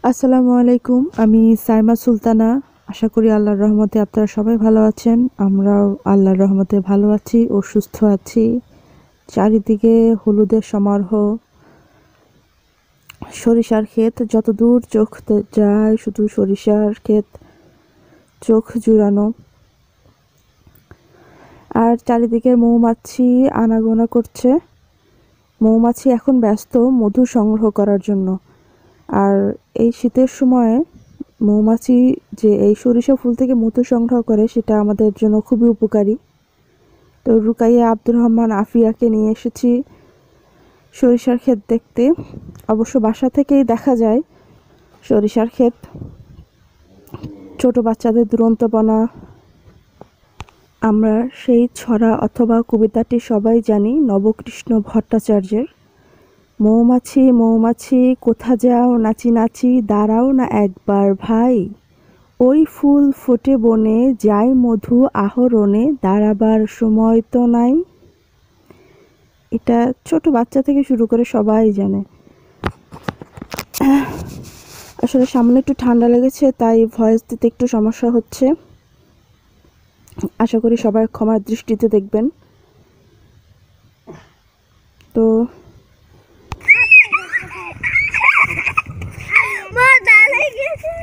আসসালামু আলাইকুম। আমি সাইমা সুলতানা। আশা করি আল্লাহর রহমতে আপনারা সবাই ভালো আছেন। আমরাও আল্লাহর রহমতে ভালো আছি ও সুস্থ আছি। চারিদিকে হলুদের সমারোহ, সরিষার ক্ষেত, যতদূর চোখ যায় শুধু সরিষার ক্ষেত, চোখ জুড়ানো। আর চারিদিকে মৌমাছি আনাগোনা করছে। মৌমাছি এখন ব্যস্ত মধু সংগ্রহ করার জন্য। আর এই শীতের সময়ে মৌমাছি যে এই সরিষা ফুল থেকে মধু সংগ্রহ করে সেটা আমাদের জন্য খুবই উপকারী। তো রুকাইয়া আব্দুর রহমান আফিয়াকে নিয়ে এসেছি সরিষার ক্ষেত দেখতে। অবশ্য বাসা থেকেই দেখা যায় সরিষার ক্ষেত। ছোট বাচ্চাদের দুরন্তপনা। আমরা সেই ছড়া অথবা কবিতাটি সবাই জানি নবকৃষ্ণ ভট্টাচার্যের। মৌমাছি মৌমাছি কোথা যাও নাচি নাচি, দাঁড়াও না একবার ভাই, ওই ফুল ফোটে বনে যায় মধু আহরণে, দাঁড়াবার সময় তো নাই। এটা ছোট বাচ্চা থেকে শুরু করে সবাই জানে। আসলে সামনে একটু ঠান্ডা লেগেছে তাই ভয়েস দিতে একটু সমস্যা হচ্ছে। আশা করি সবাই ক্ষমার দৃষ্টিতে দেখবেন। তো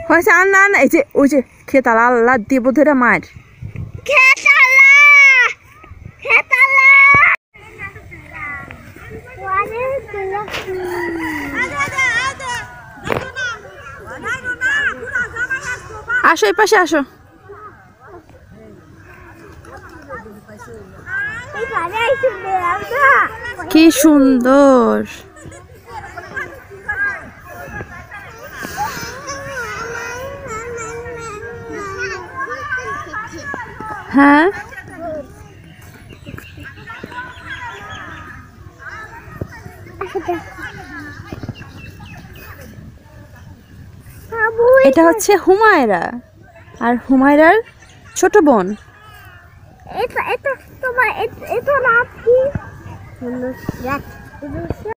হয়েছে আর না না, এই যে ওই যে খেতালা আল্লাহ দিব ধরে মার আসো, এই পাশে আসো। কি সুন্দর। হ্যাঁ, এটা হচ্ছে হুমায়রা আর হুমায়রার ছোট বোন। এটা তোমার এটা নাম কি?